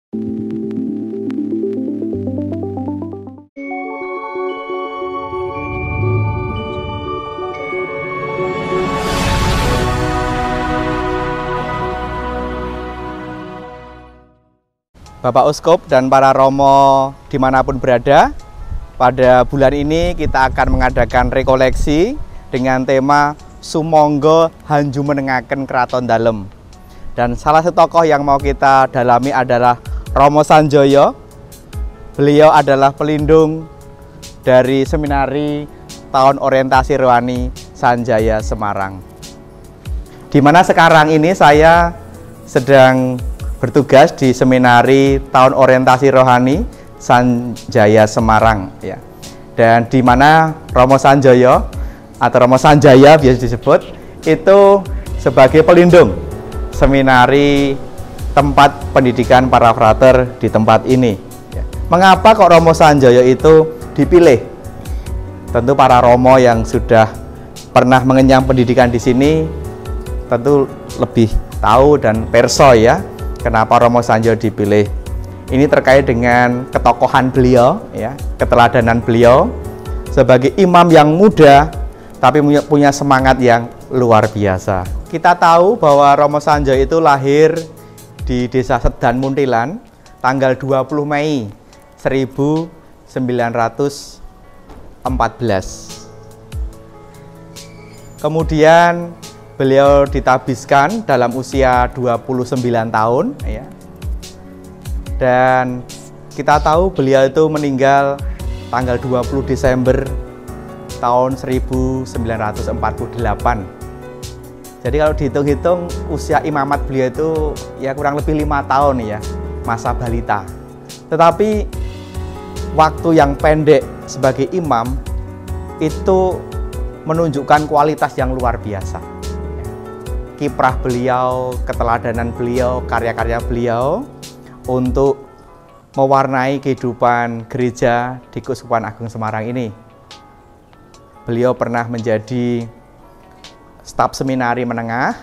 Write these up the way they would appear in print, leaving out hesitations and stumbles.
Bapak Uskup dan para Romo dimanapun berada, pada bulan ini kita akan mengadakan rekoleksi dengan tema Sumangga Hanjumenengaken Kraton Dalem. Dan salah satu tokoh yang mau kita dalami adalah Romo Sanjoyo. Beliau adalah pelindung dari Seminari Tahun Orientasi Rohani Sanjaya Semarang. Di mana sekarang ini saya sedang bertugas di Seminari Tahun Orientasi Rohani Sanjaya Semarang ya. Dan di mana Romo Sanjoyo atau Romo Sanjaya biasa disebut itu sebagai pelindung seminari tempat pendidikan para frater di tempat ini ya. Mengapa kok Romo Sanjoyo itu dipilih? Tentu para Romo yang sudah pernah mengenyam pendidikan di sini tentu lebih tahu dan perso ya kenapa Romo Sanjoyo dipilih. Ini terkait dengan ketokohan beliau, ya, keteladanan beliau sebagai imam yang muda, tapi punya semangat yang luar biasa. Kita tahu bahwa Romo Sanjoyo itu lahir di Desa Sedan Muntilan, tanggal 20 Mei 1914. Kemudian beliau ditabiskan dalam usia 29 tahun ya. Dan kita tahu beliau itu meninggal tanggal 20 Desember tahun 1948. Jadi kalau dihitung-hitung usia imamat beliau itu ya kurang lebih 5 tahun ya, masa balita. Tetapi waktu yang pendek sebagai imam itu menunjukkan kualitas yang luar biasa. Kiprah beliau, keteladanan beliau, karya-karya beliau untuk mewarnai kehidupan gereja di Keuskupan Agung Semarang ini. Beliau pernah menjadi staf seminari menengah,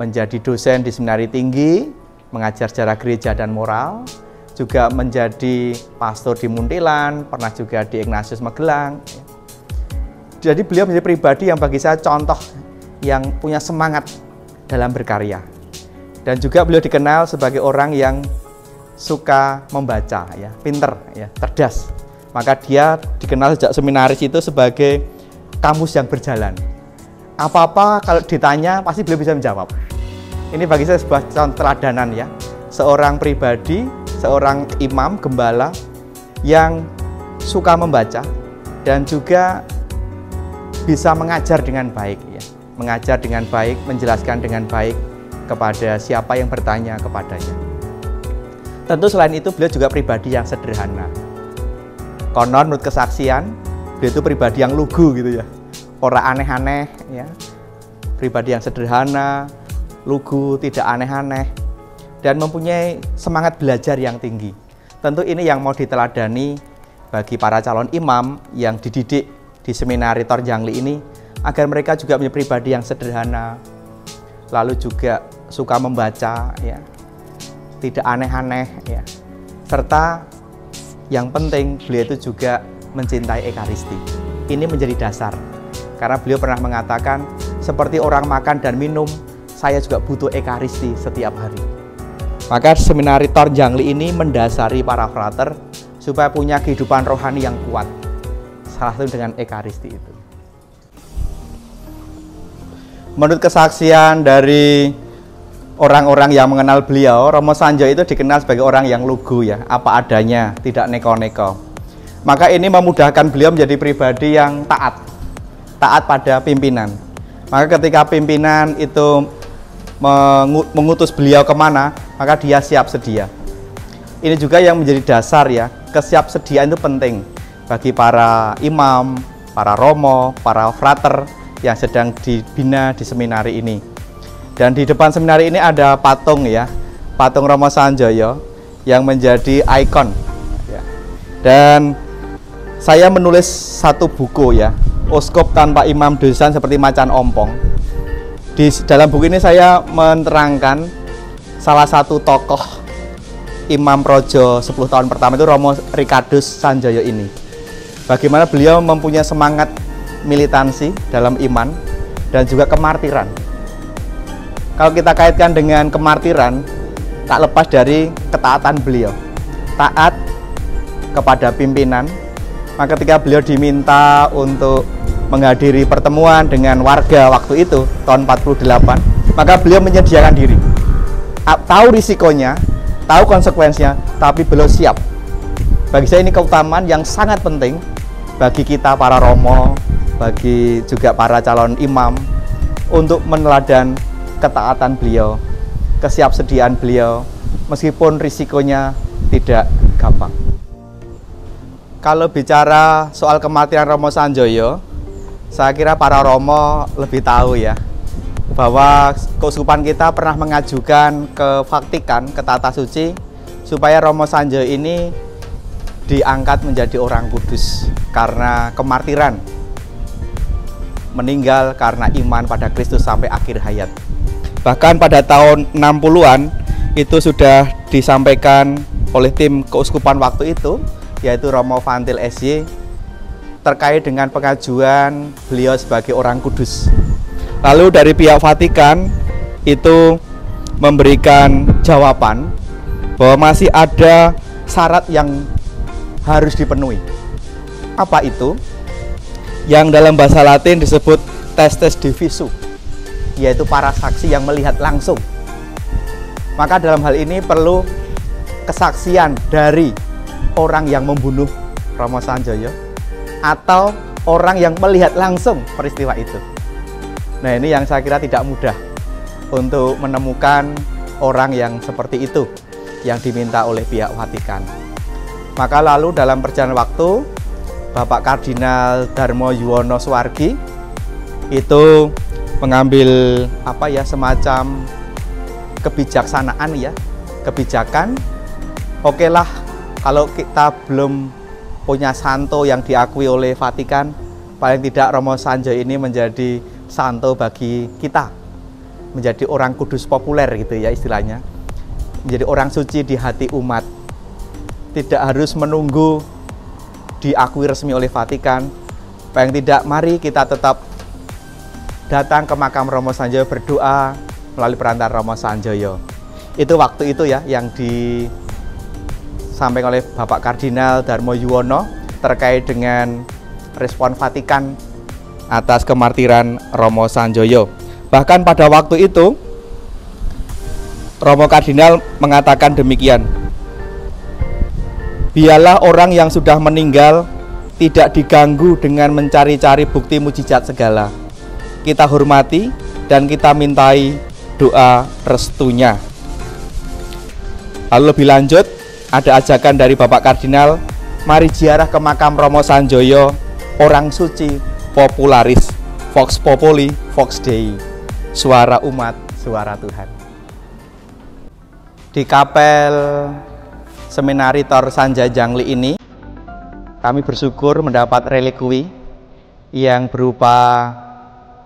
menjadi dosen di seminari tinggi, mengajar sejarah gereja dan moral, juga menjadi pastor di Muntilan, pernah juga di Ignatius Magelang. Jadi beliau menjadi pribadi yang bagi saya contoh yang punya semangat dalam berkarya. Dan juga beliau dikenal sebagai orang yang suka membaca ya, pinter ya, cerdas. Maka dia dikenal sejak seminaris itu sebagai kamus yang berjalan. Apa-apa kalau ditanya pasti beliau bisa menjawab. Ini bagi saya sebuah contoh teladanan ya. Seorang pribadi, seorang imam gembala yang suka membaca dan juga bisa mengajar dengan baik ya. Mengajar dengan baik, menjelaskan dengan baik kepada siapa yang bertanya kepadanya. Tentu selain itu beliau juga pribadi yang sederhana. Konon menurut kesaksian, beliau itu pribadi yang lugu gitu ya. Orang aneh-aneh ya. Pribadi yang sederhana, lugu, tidak aneh-aneh dan mempunyai semangat belajar yang tinggi. Tentu ini yang mau diteladani bagi para calon imam yang dididik di Seminari Torjangli ini, agar mereka juga menjadi pribadi yang sederhana, lalu juga suka membaca, ya, tidak aneh-aneh, ya, serta yang penting beliau itu juga mencintai Ekaristi. Ini menjadi dasar, karena beliau pernah mengatakan, seperti orang makan dan minum, saya juga butuh Ekaristi setiap hari. Maka Seminari Torjangli ini mendasari para frater supaya punya kehidupan rohani yang kuat, salah satu dengan Ekaristi itu. Menurut kesaksian dari orang-orang yang mengenal beliau, Romo Sanjoyo itu dikenal sebagai orang yang lugu ya, apa adanya, tidak neko-neko. Maka ini memudahkan beliau menjadi pribadi yang taat pada pimpinan. Maka ketika pimpinan itu mengutus beliau kemana, maka dia siap sedia. Ini juga yang menjadi dasar ya, kesiapsediaan itu penting bagi para imam, para romo, para frater yang sedang dibina di seminari ini. Dan di depan seminari ini ada patung ya, patung Romo Sanjoyo yang menjadi ikon ya. Dan saya menulis satu buku ya, Uskup Tanpa Imam Dosan Seperti Macan Ompong. Di dalam buku ini saya menerangkan salah satu tokoh Imam Projo 10 tahun pertama itu Romo Ricardus Sanjoyo ini. Bagaimana beliau mempunyai semangat militansi dalam iman dan juga kemartiran. Kalau kita kaitkan dengan kemartiran, tak lepas dari ketaatan beliau. Taat kepada pimpinan. Maka ketika beliau diminta untuk menghadiri pertemuan dengan warga waktu itu, tahun 48, maka beliau menyediakan diri. Tahu risikonya, tahu konsekuensinya, tapi beliau siap. Bagi saya ini keutamaan yang sangat penting bagi kita para romo, bagi juga para calon imam, untuk meneladan ketaatan beliau, kesiapsediaan beliau, meskipun risikonya tidak gampang. Kalau bicara soal kematian Romo Sanjoyo, saya kira para romo lebih tahu ya, bahwa keuskupan kita pernah mengajukan ke Vatikan, ke Tata Suci, supaya Romo Sanjoyo ini diangkat menjadi orang kudus karena kemartiran, meninggal karena iman pada Kristus sampai akhir hayat. Bahkan pada tahun 60-an itu sudah disampaikan oleh tim keuskupan waktu itu, yaitu Romo Fantil SY, terkait dengan pengajuan beliau sebagai orang kudus. Lalu dari pihak Vatikan itu memberikan jawaban bahwa masih ada syarat yang harus dipenuhi. Apa itu? Yang dalam bahasa Latin disebut testes de visu, yaitu para saksi yang melihat langsung. Maka dalam hal ini perlu kesaksian dari orang yang membunuh Romo Sanjoyo atau orang yang melihat langsung peristiwa itu. Nah, ini yang saya kira tidak mudah untuk menemukan orang yang seperti itu yang diminta oleh pihak Vatikan. Maka lalu dalam perjalanan waktu, Bapak Kardinal Darmo Yuwono Suwargi itu mengambil semacam kebijaksanaan ya, kebijakan. Oke lah, kalau kita belum punya santo yang diakui oleh Vatikan, paling tidak Romo Sanjoyo ini menjadi santo bagi kita, menjadi orang kudus populer gitu ya istilahnya, menjadi orang suci di hati umat. Tidak harus menunggu diakui resmi oleh Vatikan. Paling tidak mari kita tetap datang ke makam Romo Sanjoyo, berdoa melalui perantara Romo Sanjoyo. Itu waktu itu ya yang disampaikan oleh Bapak Kardinal Darmo Yuwono terkait dengan respon Vatikan atas kemartiran Romo Sanjoyo. Bahkan pada waktu itu Romo Kardinal mengatakan demikian: biarlah orang yang sudah meninggal tidak diganggu dengan mencari-cari bukti mujizat segala. Kita hormati dan kita mintai doa restunya. Lalu lebih lanjut, ada ajakan dari Bapak Kardinal, mari ziarah ke makam Romo Sanjoyo, orang suci, popularis, vox populi, vox dei, suara umat, suara Tuhan. Di kapel Seminari Tor Sanja Jangli ini, kami bersyukur mendapat relikwi yang berupa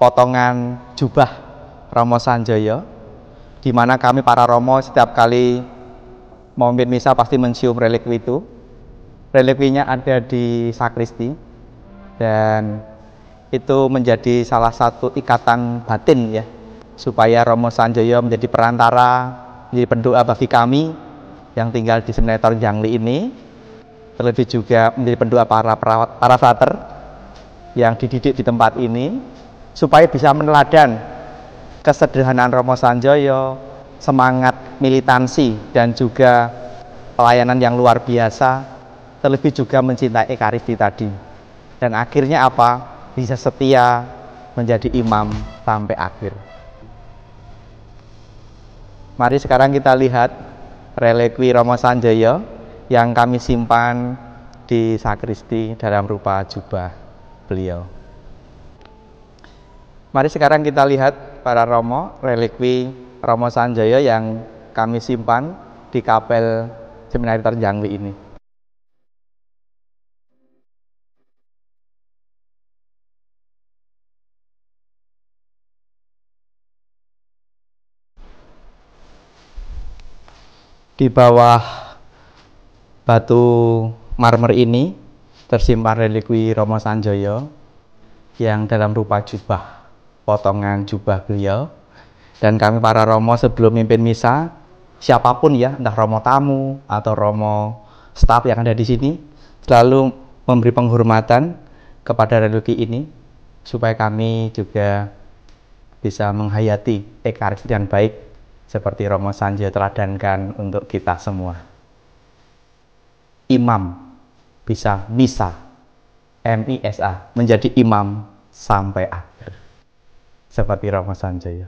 potongan jubah Romo Sanjoyo, di mana kami para romo setiap kali memimpin misa pasti mencium relikwi itu. Relikwinya ada di sakristi dan itu menjadi salah satu ikatan batin ya, supaya Romo Sanjoyo menjadi perantara, menjadi pendoa bagi kami yang tinggal di Seminari Tor Jangli ini, terlebih juga menjadi pendoa para frater yang dididik di tempat ini, supaya bisa meneladan kesederhanaan Romo Sanjoyo, semangat militansi dan juga pelayanan yang luar biasa, terlebih juga mencintai Ekaristi tadi. Dan akhirnya apa? Bisa setia menjadi imam sampai akhir. Mari sekarang kita lihat relikwi Romo Sanjoyo yang kami simpan di sakristi dalam rupa jubah beliau. Mari sekarang kita lihat para romo relikwi Romo Sanjoyo yang kami simpan di kapel Seminari Tor Jangli ini. Di bawah Batu marmer ini tersimpan relikwi Romo Sanjoyo yang dalam rupa jubah, potongan jubah beliau. Dan kami para Romo sebelum mimpin misa, siapapun ya, entah Romo tamu atau Romo staf yang ada di sini, selalu memberi penghormatan kepada relikwi ini, supaya kami juga bisa menghayati Ekaristi dengan baik, seperti Romo Sanjoyo teladankan untuk kita semua. Imam bisa misa, MISA, menjadi imam sampai akhir, seperti Romo Sanjoyo.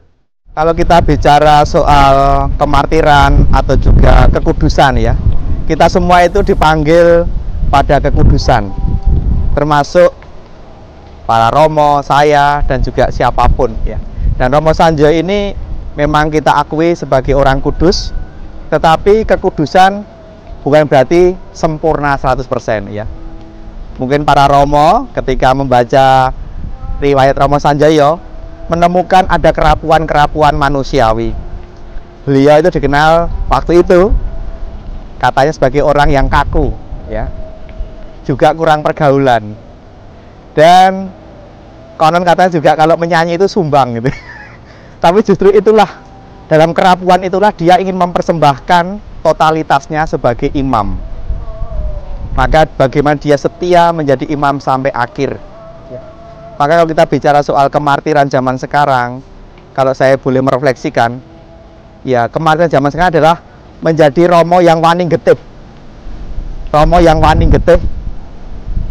Kalau kita bicara soal kemartiran atau juga kekudusan ya, kita semua itu dipanggil pada kekudusan, termasuk para Romo, saya, dan juga siapapun ya. Dan Romo Sanjoyo ini memang kita akui sebagai orang kudus, tetapi kekudusan bukan berarti sempurna 100% ya. Mungkin para Romo ketika membaca riwayat Romo Sanjoyo menemukan ada kerapuan-kerapuan manusiawi. Beliau itu dikenal waktu itu katanya sebagai orang yang kaku ya, juga kurang pergaulan, dan konon katanya juga kalau menyanyi itu sumbang gitu. Tapi justru itulah, dalam kerapuan itulah dia ingin mempersembahkan totalitasnya sebagai imam. Maka bagaimana dia setia menjadi imam sampai akhir. Maka kalau kita bicara soal kemartiran zaman sekarang, kalau saya boleh merefleksikan, ya kemartiran zaman sekarang adalah menjadi Romo yang wani getih. Romo yang wani getih,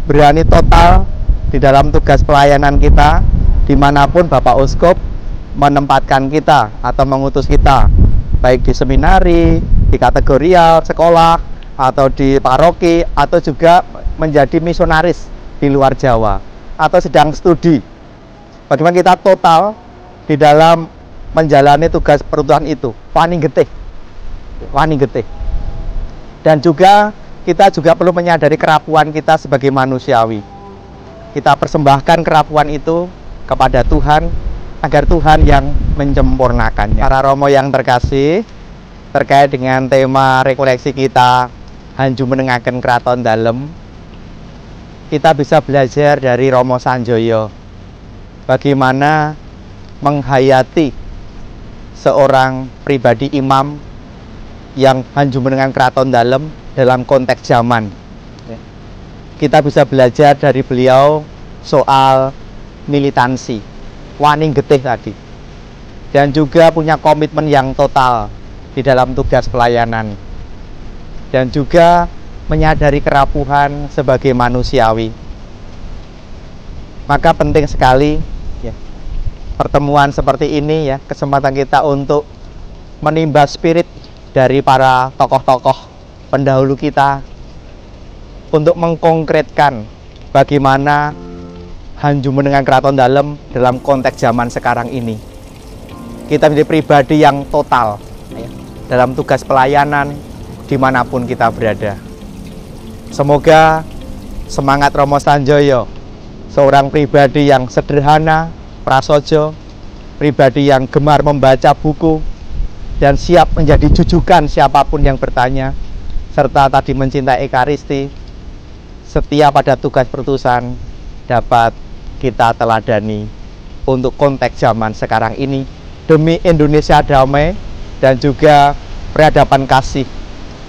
berani total di dalam tugas pelayanan kita, dimanapun Bapak Uskup menempatkan kita atau mengutus kita, baik di seminari, di kategorial, sekolah, atau di paroki, atau juga menjadi misionaris di luar Jawa, atau sedang studi. Bagaimana kita total di dalam menjalani tugas perutuhan itu, wani getih, wani getih. Dan juga kita juga perlu menyadari kerapuan kita sebagai manusiawi. Kita persembahkan kerapuan itu kepada Tuhan, agar Tuhan yang menyempurnakannya. Para Romo yang terkasih, terkait dengan tema rekoleksi kita, Hanju Menengaken Kraton Dalem, kita bisa belajar dari Romo Sanjoyo bagaimana menghayati seorang pribadi imam yang Hanju Menengaken Kraton Dalem dalam konteks zaman. Kita bisa belajar dari beliau soal militansi, wani getih tadi, dan juga punya komitmen yang total di dalam tugas pelayanan, dan juga menyadari kerapuhan sebagai manusiawi. Maka penting sekali ya, pertemuan seperti ini ya, kesempatan kita untuk menimba spirit dari para tokoh-tokoh pendahulu kita, untuk mengkonkretkan bagaimana Hanju Menengaken Kraton Dalem dalam konteks zaman sekarang ini. Kita menjadi pribadi yang total ya, dalam tugas pelayanan dimanapun kita berada. Semoga semangat Romo Sanjoyo, seorang pribadi yang sederhana, prasojo, pribadi yang gemar membaca buku, dan siap menjadi jujukan siapapun yang bertanya, serta tadi mencintai Ekaristi, setia pada tugas perutusan, dapat kita teladani untuk konteks zaman sekarang ini, demi Indonesia damai dan juga peradaban kasih,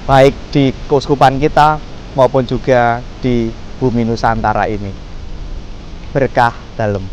baik di keuskupan kita maupun juga di bumi Nusantara ini. Berkah dalem.